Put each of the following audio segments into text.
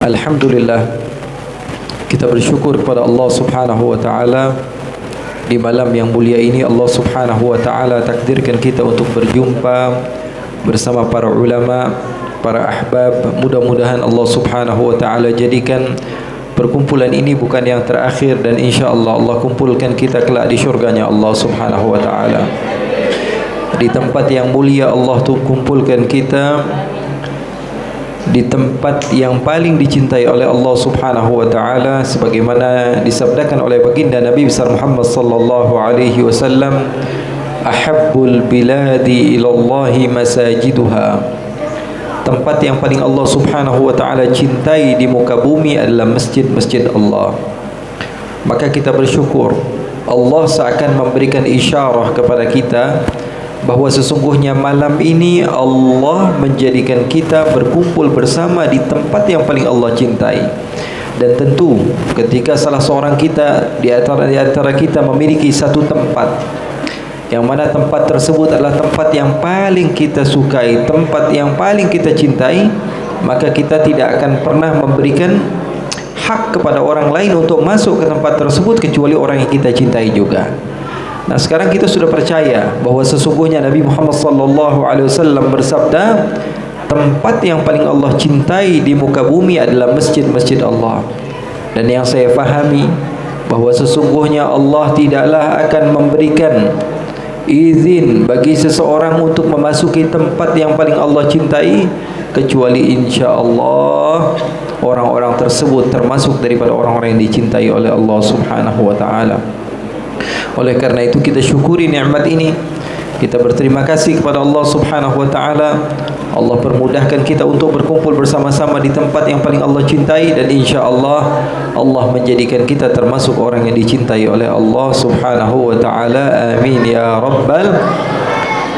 Alhamdulillah, kita bersyukur kepada Allah Subhanahu wa taala. Di malam yang mulia ini Allah Subhanahu wa taala takdirkan kita untuk berjumpa bersama para ulama, para ahbab. Mudah-mudahan Allah Subhanahu wa taala jadikan perkumpulan ini bukan yang terakhir, dan insya-Allah Allah kumpulkan kita kelak di syurganya Allah Subhanahu wa taala. Di tempat yang mulia Allah tu kumpulkan kita di tempat yang paling dicintai oleh Allah Subhanahu wa taala, sebagaimana disabdakan oleh baginda Nabi besar Muhammad sallallahu alaihi wasallam, ahabbul biladi ila Allah masajiduha. Tempat yang paling Allah Subhanahu wa taala cintai di muka bumi adalah masjid-masjid Allah. Maka kita bersyukur Allah seakan memberikan isyarah kepada kita bahawa sesungguhnya malam ini Allah menjadikan kita berkumpul bersama di tempat yang paling Allah cintai. Dan tentu ketika salah seorang kita di antara kita memiliki satu tempat, yang mana tempat tersebut adalah tempat yang paling kita sukai, tempat yang paling kita cintai, maka kita tidak akan pernah memberikan hak kepada orang lain untuk masuk ke tempat tersebut kecuali orang yang kita cintai juga. Nah, sekarang kita sudah percaya bahawa sesungguhnya Nabi Muhammad sallallahu alaihi wasallam bersabda, tempat yang paling Allah cintai di muka bumi adalah masjid-masjid Allah. Dan yang saya fahami bahawa sesungguhnya Allah tidaklah akan memberikan izin bagi seseorang untuk memasuki tempat yang paling Allah cintai kecuali insya-Allah orang-orang tersebut termasuk daripada orang-orang yang dicintai oleh Allah Subhanahu wa taala. Oleh karena itu kita syukuri nikmat ini. Kita berterima kasih kepada Allah Subhanahu wa taala. Allah permudahkan kita untuk berkumpul bersama-sama di tempat yang paling Allah cintai, dan insya-Allah Allah menjadikan kita termasuk orang yang dicintai oleh Allah Subhanahu wa taala. Amin ya rabbal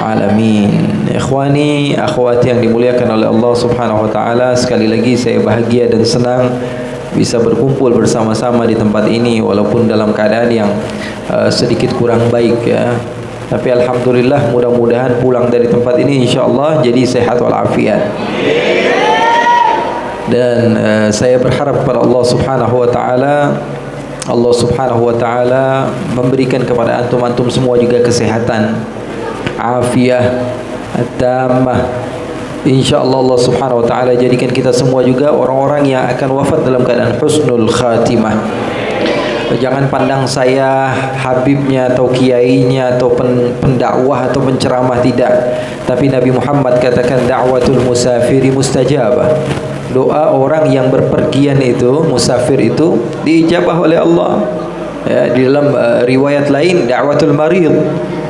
alamin. Ikhwani, akhwati yang dimuliakan oleh Allah Subhanahu wa taala, sekali lagi saya bahagia dan senang bisa berkumpul bersama-sama di tempat ini walaupun dalam keadaan yang sedikit kurang baik ya. Tapi alhamdulillah, mudah-mudahan pulang dari tempat ini insya-Allah jadi sehat walafiat. Dan saya berharap kepada Allah Subhanahu wa taala, Allah Subhanahu wa taala memberikan kepada antum-antum semua juga kesehatan, afiah tammah. InsyaAllah Allah Subhanahu wa ta'ala jadikan kita semua juga orang-orang yang akan wafat dalam keadaan husnul khatimah. Jangan pandang saya habibnya atau kiainya atau pendakwah atau penceramah, tidak. Tapi Nabi Muhammad katakan da'watul musafiri mustajabah. Doa orang yang berpergian itu, musafir itu, diijabah oleh Allah. Ya, di dalam riwayat lain da'watul marid,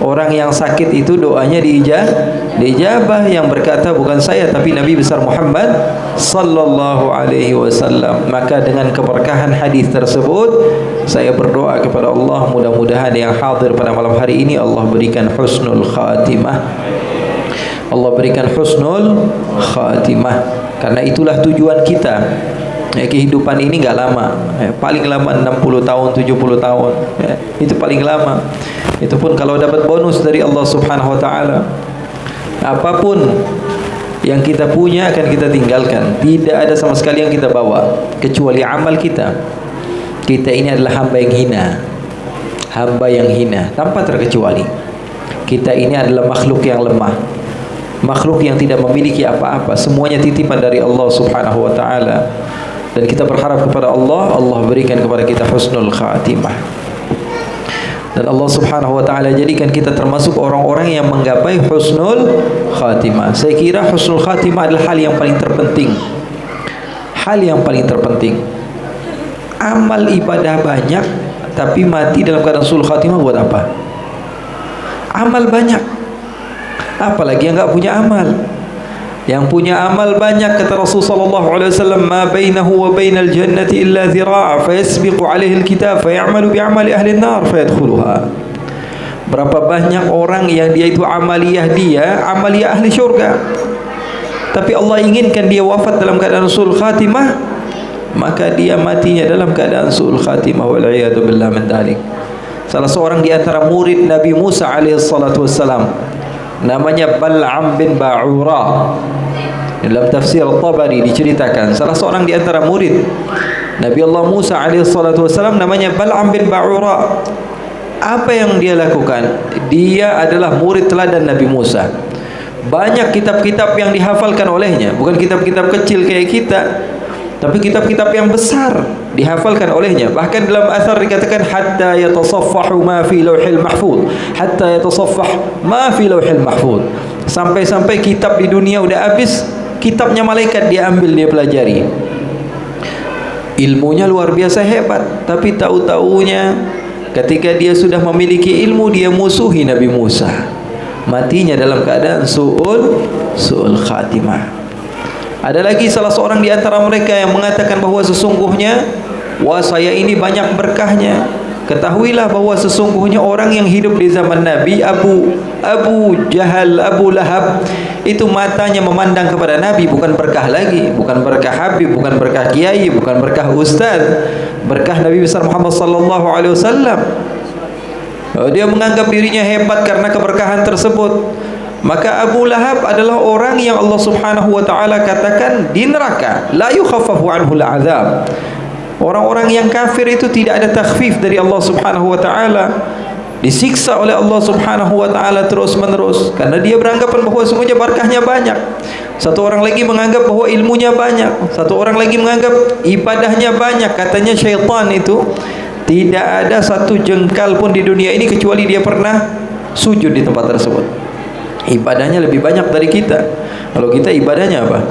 orang yang sakit itu doanya diijabah, yang berkata bukan saya tapi Nabi besar Muhammad sallallahu alaihi wasallam. Maka dengan keberkahan hadis tersebut saya berdoa kepada Allah, mudah-mudahan yang hadir pada malam hari ini Allah berikan husnul khatimah. Allah berikan husnul khatimah, karena itulah tujuan kita. Kehidupan ini enggak lama, paling lama 60 tahun, 70 tahun, itu paling lama. Itu pun kalau dapat bonus dari Allah Subhanahu wa taala. Apapun yang kita punya akan kita tinggalkan. Tidak ada sama sekali yang kita bawa kecuali amal kita. Kita ini adalah hamba yang hina, hamba yang hina tanpa terkecuali. Kita ini adalah makhluk yang lemah, makhluk yang tidak memiliki apa-apa. Semuanya titipan dari Allah Subhanahu wa taala. Dan kita berharap kepada Allah, Allah berikan kepada kita husnul khatimah. Dan Allah Subhanahu wa taala jadikan kita termasuk orang-orang yang menggapai husnul khatimah. Saya kira husnul khatimah adalah hal yang paling terpenting. Hal yang paling terpenting. Amal ibadah banyak tapi mati dalam keadaan husnul khatimah buat apa? Amal banyak, apalagi yang enggak punya amal. Yang punya amal banyak, kata Rasulullah sallallahu alaihi wasallam, ma bainahu wa bainal jannati illa dhira'a fayasbiqu alaihi alkitab fayamalu bi'amali ahli an-nar fayadkhuluha. Berapa banyak orang yang dia itu amaliyah ahli syurga, tapi Allah inginkan dia wafat dalam keadaan su'ul khatimah, maka dia matinya dalam keadaan su'ul khatimah, wal iyadu billah min dzalik. Salah seorang di antara murid Nabi Musa alaihi salatu wassalam, namanya Bal'am bin Ba'ura. Dalam tafsir At-Tabari diceritakan salah seorang di antara murid Nabi Allah Musa alaihissalam namanya Bal'am bin Ba'ura. Apa yang dia lakukan? Dia adalah murid teladan Nabi Musa. Banyak kitab-kitab yang dihafalkan olehnya, bukan kitab-kitab kecil kayak kita, tapi kitab-kitab yang besar dihafalkan olehnya. Bahkan dalam asar dikatakan hatta yatasaffahu ma fi lauhil mahfuz, hatta yatasaffah ma fi lauhil mahfuz. Sampai-sampai kitab di dunia udah habis, kitabnya malaikat dia ambil, dia pelajari. Ilmunya luar biasa hebat, tapi tahu-taunya ketika dia sudah memiliki ilmu, dia musuhi Nabi Musa. Matinya dalam keadaan su'ul khatimah. Ada lagi salah seorang di antara mereka yang mengatakan bahwa sesungguhnya, wah saya ini banyak berkahnya. Ketahuilah bahwa sesungguhnya orang yang hidup di zaman Nabi, Abu Jahal, Abu Lahab, itu matanya memandang kepada Nabi, bukan berkah lagi, bukan berkah Habib, bukan berkah kiai, bukan berkah ustaz, berkah Nabi besar Muhammad sallallahu alaihi wasallam. Dia menganggap dirinya hebat karena keberkahan tersebut. Maka Abu Lahab adalah orang yang Allah Subhanahu wa taala katakan di neraka, la yukhaffafu anhu al-'adzab. Orang-orang yang kafir itu tidak ada takhfif dari Allah Subhanahu wa taala, disiksa oleh Allah Subhanahu wa taala terus-menerus karena dia beranggapan bahwa semuanya berkahnya banyak. Satu orang lagi menganggap bahwa ilmunya banyak, satu orang lagi menganggap ibadahnya banyak. Katanya syaitan itu tidak ada satu jengkal pun di dunia ini kecuali dia pernah sujud di tempat tersebut. Ibadahnya lebih banyak dari kita. Kalau kita ibadahnya apa?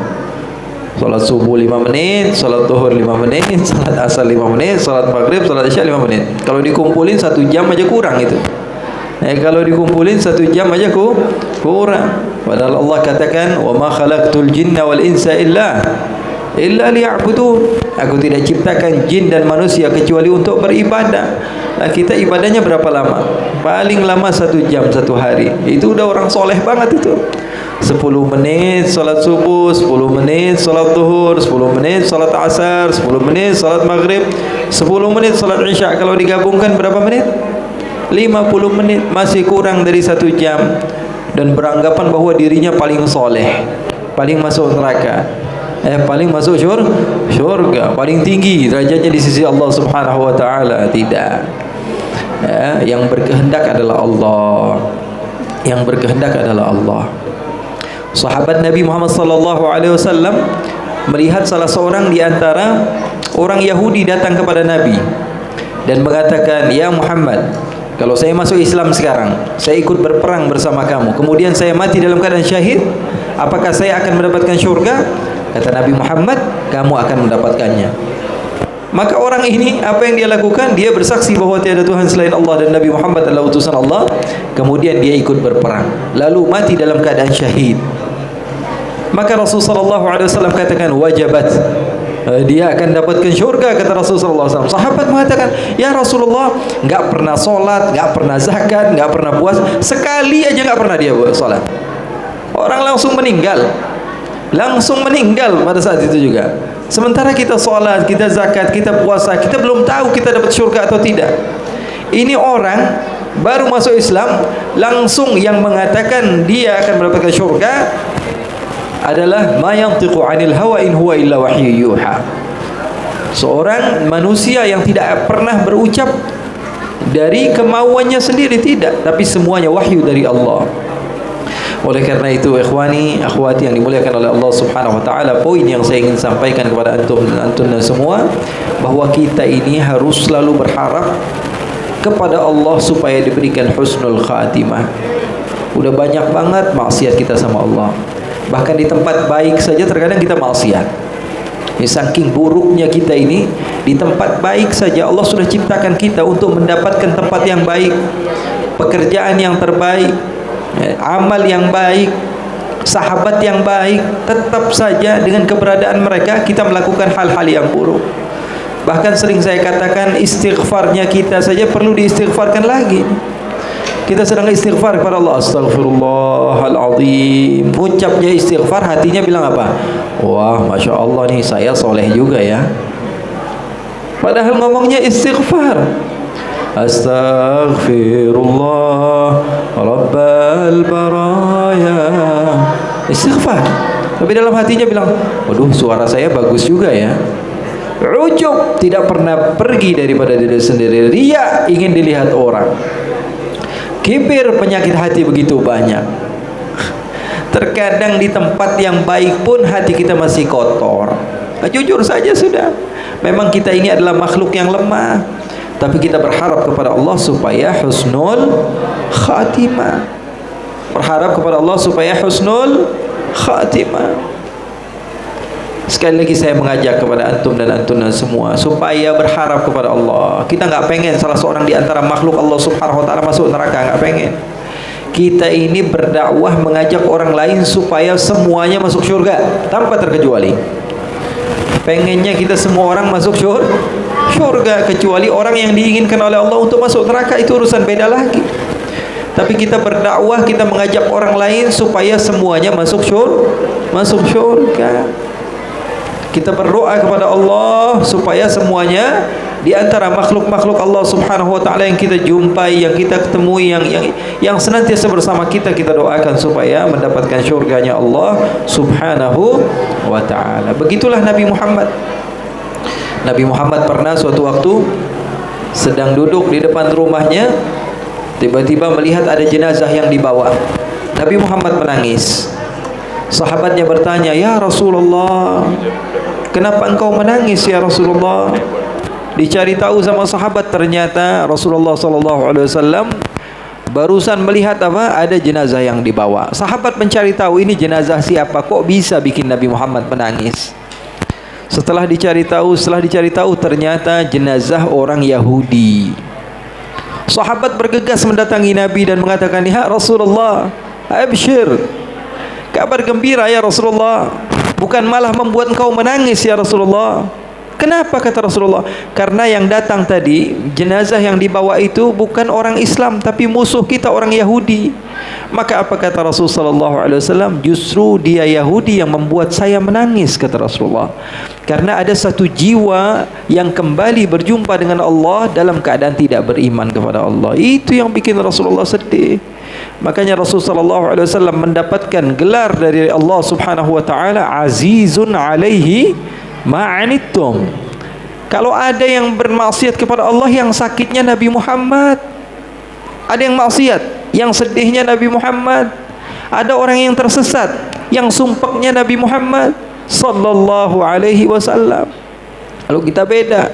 Salat subuh 5 menit, salat zuhur 5 menit, salat asar 5 menit, salat maghrib, salat isya 5 menit. Kalau dikumpulin 1 jam aja kurang itu. Kalau dikumpulin 1 jam aja kurang. Padahal Allah katakan, "Wa ma khalaqtul jinna wal insa illa liya'budun." Aku tidak ciptakan jin dan manusia kecuali untuk beribadah. Nah, kita ibadahnya berapa lama? Paling lama 1 jam 1 hari. Itu udah orang soleh banget itu. 10 menit salat subuh, 10 menit salat zuhur, 10 menit salat asar, 10 menit salat maghrib, 10 menit salat isya. Kalau digabungkan berapa menit? 50 menit. Masih kurang dari 1 jam. Dan beranggapan bahwa dirinya paling soleh, paling masuk neraka, paling masuk syurga, paling tinggi derajatnya di sisi Allah Subhanahu wa taala. Tidak. Yang berkehendak adalah Allah. Yang berkehendak adalah Allah. Sahabat Nabi Muhammad sallallahu alaihi wasallam melihat salah seorang di antara orang Yahudi datang kepada Nabi dan mengatakan, "Ya Muhammad, kalau saya masuk Islam sekarang, saya ikut berperang bersama kamu, kemudian saya mati dalam keadaan syahid, apakah saya akan mendapatkan syurga?" Kata Nabi Muhammad, "Kamu akan mendapatkannya." Maka orang ini apa yang dia lakukan? Dia bersaksi bahwa tiada Tuhan selain Allah dan Nabi Muhammad adalah utusan Allah. Kemudian dia ikut berperang, lalu mati dalam keadaan syahid. Maka Rasulullah SAW katakan, wajabat, dia akan dapatkan syurga, kata Rasulullah SAW. Sahabat mengatakan, ya Rasulullah, nggak pernah sholat, nggak pernah zakat, nggak pernah puasa, sekali aja nggak pernah dia buat sholat. Orang langsung meninggal pada saat itu juga. Sementara kita sholat, kita zakat, kita puasa, kita belum tahu kita dapat syurga atau tidak. Ini orang baru masuk Islam, langsung yang mengatakan dia akan mendapatkan syurga adalah ma yantiqu 'anil hawa in huwa illa wahyu yuha. Seorang manusia yang tidak pernah berucap dari kemauannya sendiri, tidak, tapi semuanya wahyu dari Allah. Oleh karena itu, ikhwani, akhwati yang dimuliakan oleh Allah Subhanahu wa taala, poin yang saya ingin sampaikan kepada antum dan semua, bahwa kita ini harus selalu berharap kepada Allah supaya diberikan husnul khatimah. Udah banyak banget maksiat kita sama Allah. Bahkan di tempat baik saja terkadang kita maksiat. Saking buruknya kita ini, di tempat baik saja Allah sudah ciptakan kita untuk mendapatkan tempat yang baik, pekerjaan yang terbaik, amal yang baik, sahabat yang baik. Tetap saja dengan keberadaan mereka kita melakukan hal-hal yang buruk. Bahkan sering saya katakan, istighfarnya kita saja perlu diistighfarkan lagi. Kita sedang istighfar kepada Allah, astagfirullahaladzim, ucapnya istighfar, hatinya bilang apa? Wah, Masya Allah nih, saya soleh juga ya. Padahal ngomongnya istighfar, astaghfirullah rabbal baraya, istighfar. Tapi dalam hatinya bilang, waduh suara saya bagus juga ya. Ujub, tidak pernah pergi daripada diri sendiri. Riya, ingin dilihat orang. Kibir, penyakit hati begitu banyak. Terkadang di tempat yang baik pun hati kita masih kotor. Nah, jujur saja sudah. Memang kita ini adalah makhluk yang lemah, tapi kita berharap kepada Allah supaya husnul khatimah. Berharap kepada Allah supaya husnul khatimah. Sekali lagi saya mengajak kepada antum dan antunan semua supaya berharap kepada Allah. Kita nggak pengen salah seorang di antara makhluk Allah Subhanahu wa taala masuk neraka, nggak pengen. Kita ini berdakwah mengajak orang lain supaya semuanya masuk surga tanpa terkecuali. Pengennya kita semua orang masuk surga, kecuali orang yang diinginkan oleh Allah untuk masuk neraka, itu urusan beda lagi. Tapi kita berdakwah, kita mengajak orang lain supaya semuanya masuk surga. Kita berdoa kepada Allah supaya semuanya di antara makhluk-makhluk Allah Subhanahu wa taala yang kita jumpai, yang kita ketemui, yang senantiasa bersama kita, kita doakan supaya mendapatkan syurganya Allah Subhanahu wa taala. Begitulah Nabi Muhammad. Nabi Muhammad pernah suatu waktu sedang duduk di depan rumahnya, tiba-tiba melihat ada jenazah yang dibawa. Nabi Muhammad menangis. Sahabatnya bertanya, "Ya Rasulullah, kenapa engkau menangis ya Rasulullah?" Dicari tahu sama sahabat, ternyata Rasulullah SAW barusan melihat apa? Ada jenazah yang dibawa. Sahabat mencari tahu ini jenazah siapa, kok bisa bikin Nabi Muhammad menangis. Setelah dicari tahu ternyata jenazah orang Yahudi. Sahabat bergegas mendatangi Nabi dan mengatakan, "Ya Rasulullah, abshir, kabar gembira ya Rasulullah, bukan malah membuat engkau menangis ya Rasulullah." Kenapa, kata Rasulullah? Karena yang datang tadi, jenazah yang dibawa itu bukan orang Islam, tapi musuh kita orang Yahudi. Maka apa kata Rasulullah SAW? Justru dia Yahudi yang membuat saya menangis, kata Rasulullah. Karena ada satu jiwa yang kembali berjumpa dengan Allah dalam keadaan tidak beriman kepada Allah. Itu yang bikin Rasulullah sedih. Makanya Rasulullah SAW mendapatkan gelar dari Allah Subhanahu wa taala, Azizun alaihi ma'anittum. Kalau ada yang bermaksiat kepada Allah, yang sakitnya Nabi Muhammad. Ada yang maksiat, yang sedihnya Nabi Muhammad. Ada orang yang tersesat, yang sumpeknya Nabi Muhammad sallallahu alaihi wasallam. Lalu kita beda.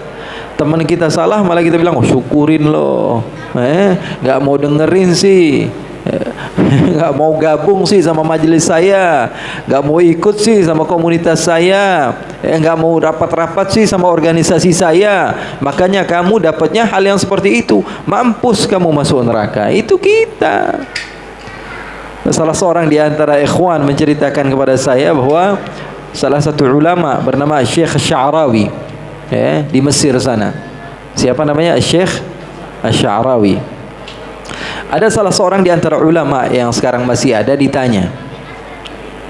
Teman kita salah malah kita bilang, "Oh, syukurin loh. Nggak mau dengerin sih. Nggak mau gabung sih sama majelis saya, nggak mau ikut sih sama komunitas saya, nggak mau rapat-rapat sih sama organisasi saya, makanya kamu dapatnya hal yang seperti itu, mampus kamu masuk neraka." Itu kita. Salah seorang di antara ikhwan menceritakan kepada saya bahwa salah satu ulama bernama Syekh Sya'rawi, di Mesir sana. Siapa namanya? Syekh Sya'rawi. Ada salah seorang di antara ulama yang sekarang masih ada ditanya,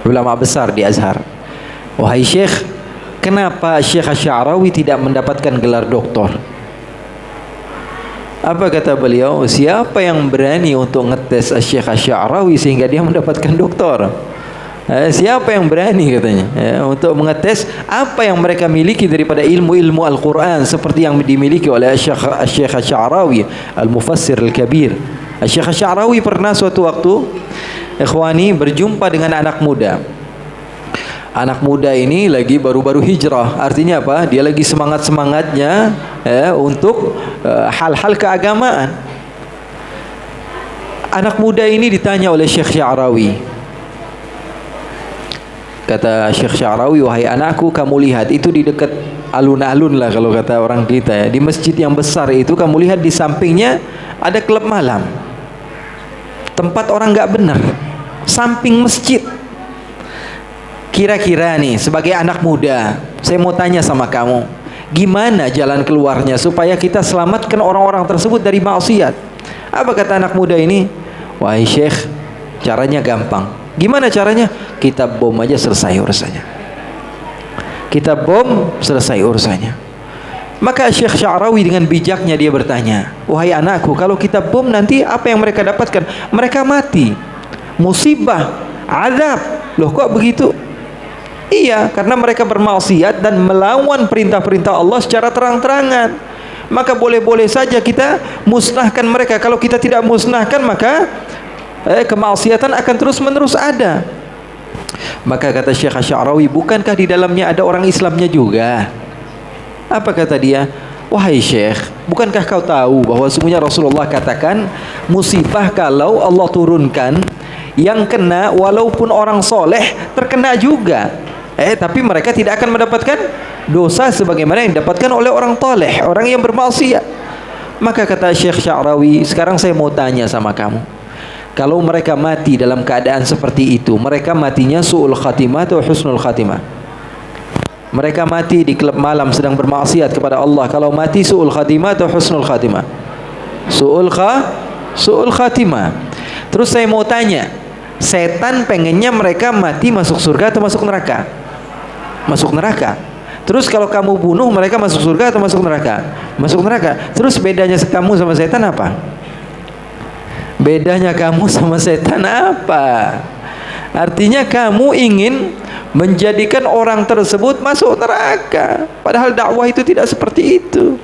ulama besar di Azhar, "Wahai Syekh, kenapa Syekh Sya'rawi tidak mendapatkan gelar doktor?" Apa kata beliau? Siapa yang berani untuk ngetes Syekh Sya'rawi sehingga dia mendapatkan doktor? Siapa yang berani, katanya, untuk mengetes apa yang mereka miliki daripada ilmu-ilmu Al-Quran seperti yang dimiliki oleh Syekh Sya'rawi, Al-Mufassir Al-Kabir. Syekh Sya'rawi pernah suatu waktu, ikhwani, berjumpa dengan anak muda. Anak muda ini lagi baru-baru hijrah. Artinya apa? Dia lagi semangat-semangatnya untuk hal-hal keagamaan. Anak muda ini ditanya oleh Syekh Sya'rawi. Kata Syekh Sya'rawi, "Wahai anakku, kamu lihat itu di dekat alun-alun lah kalau kata orang kita, di masjid yang besar itu, kamu lihat di sampingnya ada klub malam. Tempat orang nggak benar, samping masjid. Kira-kira nih, sebagai anak muda, saya mau tanya sama kamu, gimana jalan keluarnya supaya kita selamatkan orang-orang tersebut dari maksiat?" Apa kata anak muda ini? "Wahai Syekh, caranya gampang." "Gimana caranya?" "Kita bom aja, selesai urusannya. Kita bom, selesai urusannya." Maka Syekh Sya'rawi dengan bijaknya dia bertanya, "Wahai anakku, kalau kita bom nanti apa yang mereka dapatkan? Mereka mati, musibah, azab." "Loh, kok begitu?" Iya, karena mereka bermaksiat dan melawan perintah-perintah Allah secara terang-terangan. Maka boleh-boleh saja kita musnahkan mereka. Kalau kita tidak musnahkan, maka kemaksiatan akan terus-menerus ada. Maka kata Syekh Asy'arawi, bukankah di dalamnya ada orang Islamnya juga? Apa kata dia? Wahai Syekh, bukankah kau tahu bahwa sesungguhnya Rasulullah katakan, musibah kalau Allah turunkan, yang kena walaupun orang soleh terkena juga. Tapi mereka tidak akan mendapatkan dosa sebagaimana yang didapatkan oleh orang toleh, orang yang bermaksiat. Maka kata Syekh Sya'rawi, sekarang saya mau tanya sama kamu, kalau mereka mati dalam keadaan seperti itu, mereka matinya su'ul khatimah atau husnul khatimah? Mereka mati di klub malam sedang bermaksiat kepada Allah, kalau mati su'ul khatimah atau husnul khatimah? Su'ul khatimah. Terus saya mau tanya, setan pengennya mereka mati masuk surga atau masuk neraka? Masuk neraka. Terus kalau kamu bunuh mereka masuk surga atau masuk neraka? Masuk neraka. Terus bedanya kamu sama setan apa? Bedanya kamu sama setan apa? Artinya kamu ingin menjadikan orang tersebut masuk neraka, padahal dakwah itu tidak seperti itu.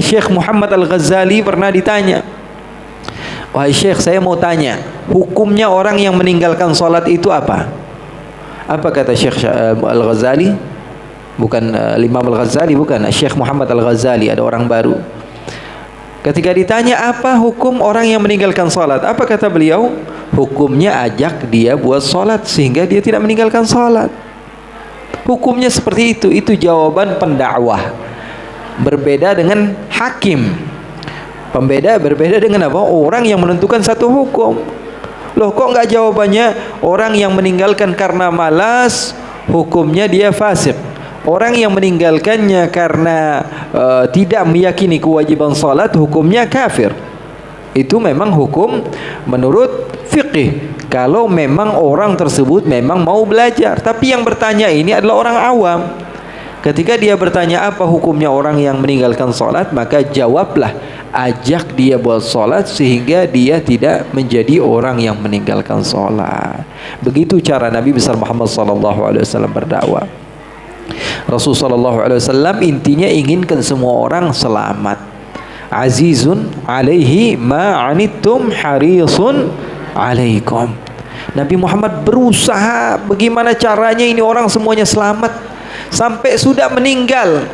Syekh Muhammad Al-Ghazali pernah ditanya, wahai Syekh, saya mau tanya, hukumnya orang yang meninggalkan salat itu apa? Apa kata Syekh Al-Ghazali? Bukan Imam Al-Ghazali, bukan, Syekh Muhammad Al-Ghazali, ada orang baru. Ketika ditanya apa hukum orang yang meninggalkan salat, apa kata beliau? Hukumnya ajak dia buat salat sehingga dia tidak meninggalkan salat. Hukumnya seperti itu. Itu jawaban pendakwah. Berbeda dengan hakim. Berbeda dengan apa? Orang yang menentukan satu hukum. Loh, kok enggak jawabannya orang yang meninggalkan karena malas, hukumnya dia fasik. Orang yang meninggalkannya karena tidak meyakini kewajiban salat, hukumnya kafir. Itu memang hukum menurut fiqih. Kalau memang orang tersebut memang mau belajar. Tapi yang bertanya ini adalah orang awam. Ketika dia bertanya apa hukumnya orang yang meninggalkan salat, maka jawablah, ajak dia buat salat sehingga dia tidak menjadi orang yang meninggalkan salat. Begitu cara Nabi besar Muhammad SAW berdakwah. Rasulullah SAW intinya inginkan semua orang selamat. Azizun alaihi ma'anittum harisun alaikum. Nabi Muhammad berusaha bagaimana caranya ini orang semuanya selamat sampai sudah meninggal.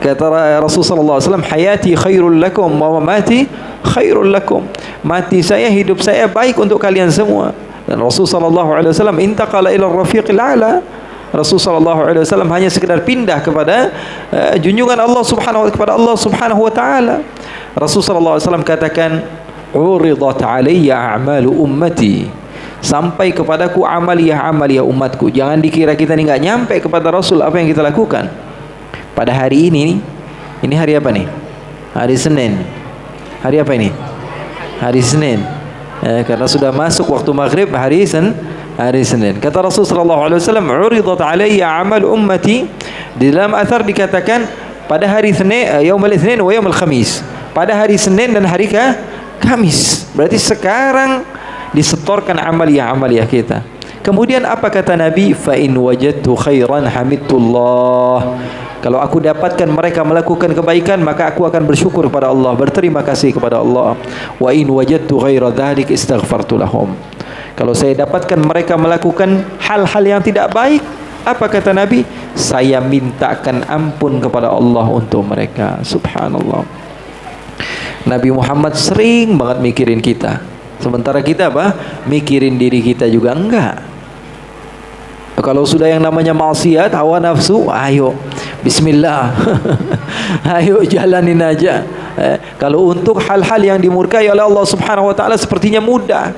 Kata Rasulullah SAW, hayati khairul lakum wa mamati khairul lakum. Mati saya, hidup saya baik untuk kalian semua. Dan Rasulullah SAW intaqala ila rafiqil a'la. Rasulullah SAW hanya sekedar pindah kepada junjungan Allah Subhanahu wa taala. Rasulullah SAW katakan, uridat alayya a'malu ummati, sampai kepadaku amaliyah umatku. Jangan dikira kita ini enggak nyampe kepada Rasul apa yang kita lakukan. Pada hari ini hari apa nih? Hari Senin. Hari apa ini? Hari Senin. Karena sudah masuk waktu maghrib hari Senin. Kata Rasulullah SAW, uridat alayya amal ummati. Di dalam athar dikatakan pada hari Senin, yaumul Itsnin wa yaumul Khamis. Pada hari Senin dan hari Kamis. Berarti sekarang disetorkan amaliyah kita. Kemudian apa kata Nabi? Fa in wajadtu khairan hamidullah. Kalau aku dapatkan mereka melakukan kebaikan, maka aku akan bersyukur kepada Allah, berterima kasih kepada Allah. Wa in wajadtu ghaira dzalik istaghfartu lahum. Kalau saya dapatkan mereka melakukan hal-hal yang tidak baik, apa kata Nabi? Saya mintakan ampun kepada Allah untuk mereka. Subhanallah. Nabi Muhammad sering banget mikirin kita. Sementara kita apa? Mikirin diri kita juga enggak. Kalau sudah yang namanya maksiat, hawa nafsu, ayo bismillah. Ayo jalanin aja. Kalau untuk hal-hal yang dimurkai oleh Allah Subhanahu wa taala sepertinya mudah.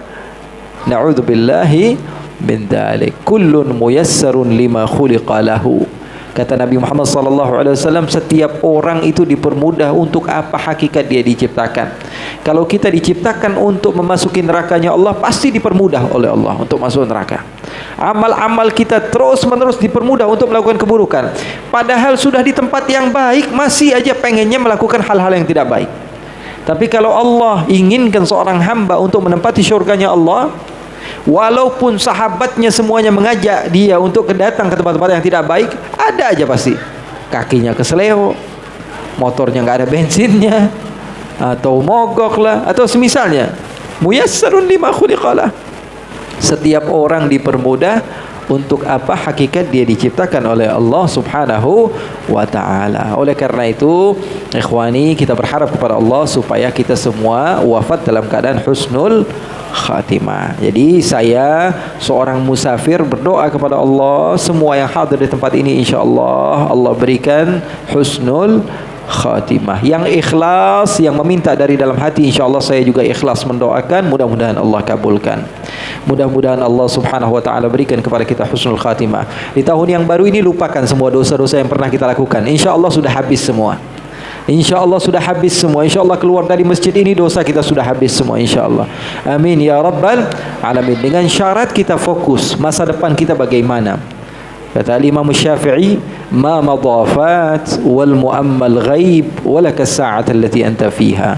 Na'udzubillahi min dzalik. Kullun muyassarun lima khuliqa lahu. Kata Nabi Muhammad SAW, setiap orang itu dipermudah untuk apa hakikat dia diciptakan. Kalau kita diciptakan untuk memasuki nerakanya Allah, pasti dipermudah oleh Allah untuk masuk neraka. Amal-amal kita terus-menerus dipermudah untuk melakukan keburukan. Padahal sudah di tempat yang baik, masih aja pengennya melakukan hal-hal yang tidak baik. Tapi kalau Allah inginkan seorang hamba untuk menempati syurganya Allah, Walaupun sahabatnya semuanya mengajak dia untuk datang ke tempat-tempat yang tidak baik, ada aja pasti. Kakinya keseleo, motornya nggak ada bensinnya, atau mogok lah, atau semisalnya. Muyassarun lima khuliqalah. Setiap orang dipermudah untuk apa? Hakikat dia diciptakan oleh Allah Subhanahu wa ta'ala. Oleh karena itu, ikhwani, kita berharap kepada Allah supaya kita semua wafat dalam keadaan husnul khatimah. Jadi saya seorang musafir berdoa kepada Allah, semua yang hadir di tempat ini insyaallah Allah berikan husnul khatimah, yang ikhlas, yang meminta dari dalam hati. InsyaAllah saya juga ikhlas mendoakan, mudah-mudahan Allah kabulkan, mudah-mudahan Allah subhanahu wa ta'ala berikan kepada kita husnul khatimah. Di tahun yang baru ini lupakan semua dosa-dosa yang pernah kita lakukan. InsyaAllah sudah habis semua, InsyaAllah sudah habis semua. InsyaAllah keluar dari masjid ini dosa kita sudah habis semua, InsyaAllah. Amin ya rabbal alamin. Dengan syarat kita fokus masa depan kita bagaimana. Kata Imam Syafi'i, ma madafat wal muammal ghaib walaka sa'at allati anta fiha.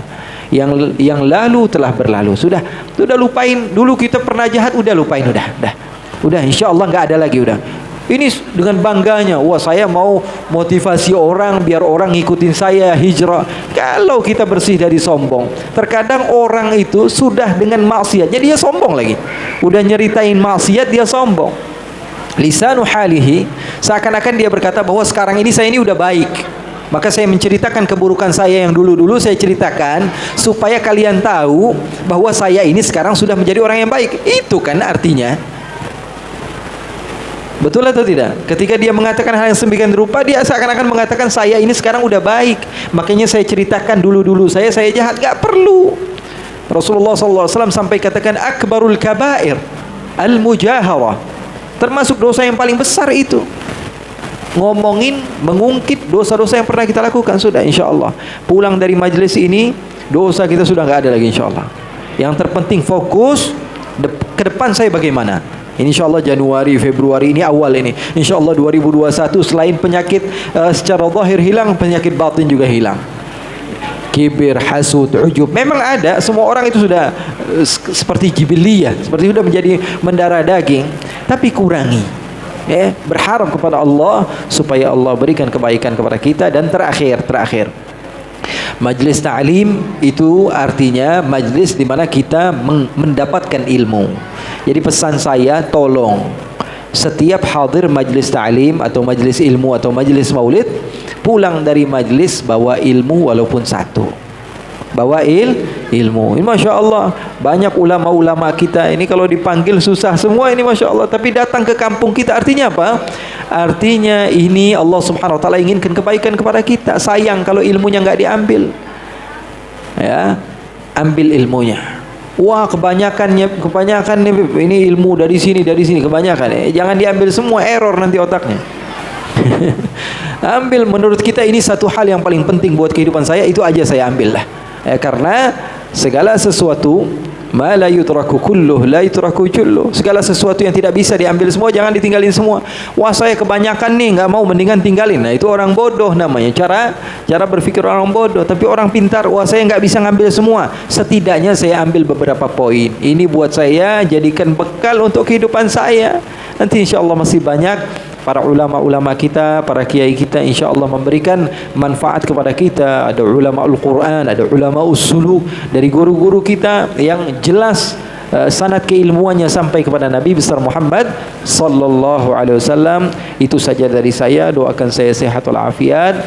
Yang lalu telah berlalu, sudah lupain dulu. Kita pernah jahat, udah lupain, udah insyaallah nggak ada lagi, udah. Ini dengan bangganya, wah saya mau motivasi orang biar orang ngikutin saya hijrah. Kalau kita bersih dari sombong, terkadang orang itu sudah dengan maksiat, jadi dia sombong lagi. Udah nyeritain maksiat dia sombong. Lisanu halihi, seakan-akan dia berkata bahwa sekarang ini saya ini udah baik, maka saya menceritakan keburukan saya yang dulu-dulu saya ceritakan supaya kalian tahu bahwa saya ini sekarang sudah menjadi orang yang baik. Itu kan artinya. Betul atau tidak? Ketika dia mengatakan hal yang semikian rupa, dia seakan-akan mengatakan saya ini sekarang udah baik, makanya saya ceritakan dulu-dulu saya jahat. Gak perlu. Rasulullah SAW sampai katakan akbarul kabair al-mujaharah, termasuk dosa yang paling besar itu ngomongin, mengungkit dosa-dosa yang pernah kita lakukan. Sudah insyaallah pulang dari majelis ini dosa kita sudah nggak ada lagi insyaallah. Yang terpenting fokus ke depan saya bagaimana. InsyaAllah Januari, Februari ini awal ini, InsyaAllah 2021 selain penyakit secara zahir hilang, penyakit batin juga hilang. Kibir, hasud, ujub memang ada, semua orang itu sudah seperti jibiliyah, seperti sudah menjadi mendarah daging, tapi kurangi. Berharap kepada Allah supaya Allah berikan kebaikan kepada kita. Dan terakhir majlis ta'lim itu artinya majlis di mana kita mendapatkan ilmu. Jadi pesan saya, tolong setiap hadir majlis ta'lim atau majlis ilmu atau majlis maulid, pulang dari majlis bawa ilmu walaupun satu. Bawa ilmu. Ini Masya Allah, banyak ulama-ulama kita ini kalau dipanggil susah semua ini Masya Allah. Tapi datang ke kampung kita artinya apa? Artinya ini Allah subhanahu wa ta'ala inginkan kebaikan kepada kita. Sayang kalau ilmunya nggak diambil. Ya, ambil ilmunya. Wah kebanyakan ini ilmu dari sini kebanyakan. Jangan diambil semua, error nanti otaknya. Ambil menurut kita ini satu hal yang paling penting buat kehidupan saya, itu aja saya ambil lah. Karena segala sesuatu ma la yutraku kulluh la yutraku julluh, segala sesuatu yang tidak bisa diambil semua jangan ditinggalin semua. Wah saya kebanyakan nih nggak mau, mendingan tinggalin. Nah itu orang bodoh namanya, cara berpikir orang bodoh. Tapi orang pintar, wah saya nggak bisa ngambil semua, setidaknya saya ambil beberapa poin. Ini buat saya jadikan bekal untuk kehidupan saya. Nanti insya Allah masih banyak para ulama-ulama kita, para kiai kita insya Allah memberikan manfaat kepada kita. Ada ulama Al-Quran, ada ulama Usuluk, dari guru-guru kita yang jelas sanad keilmuannya sampai kepada Nabi besar Muhammad sallallahu alaihi wasallam. Itu saja dari saya. Doakan saya sehat walafiat.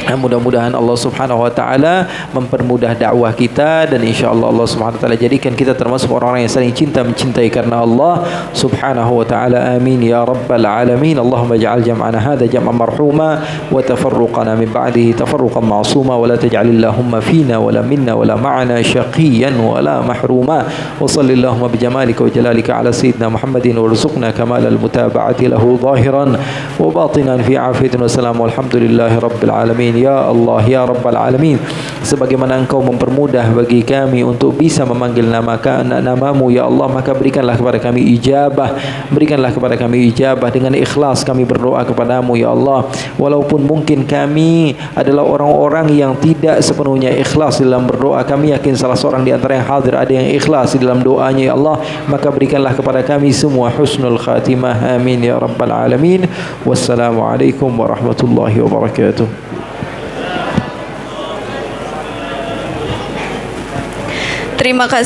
Mudah-mudahan Allah subhanahu wa ta'ala mempermudah dakwah kita, dan insyaAllah Allah subhanahu wa ta'ala jadikan kita termasuk orang-orang yang saling cinta mencintai karena Allah subhanahu wa ta'ala. Amin ya rabbal alamin. Allahumma ja'al jam'ana hadha jam'an marhuma wa tafarruqana min ba'dihi tafarruqan ma'suma wa la taj'alillahumma fina wa la minna wa la ma'ana syaqiyan wa la mahruma. Wa sallillahumma bijamalika wa jalalika ala sayyidina Muhammadin wa rzuqna kamal al-mutaba'ati lahu zahiran wa batinan fi afiyatin wa salam walhamdulillahi rabbil alamin. Amin ya Allah ya Rabbal Alamin. Sebagaimana Engkau mempermudah bagi kami untuk bisa memanggil namamu ya Allah, maka berikanlah kepada kami ijabah, berikanlah kepada kami ijabah. Dengan ikhlas kami berdoa kepadamu ya Allah. Walaupun mungkin kami adalah orang-orang yang tidak sepenuhnya ikhlas dalam berdoa, kami yakin salah seorang di antara yang hadir ada yang ikhlas di dalam doanya ya Allah, maka berikanlah kepada kami semua husnul khatimah. Amin ya Rabbal Alamin. Wassalamualaikum warahmatullahi wabarakatuh. Terima kasih.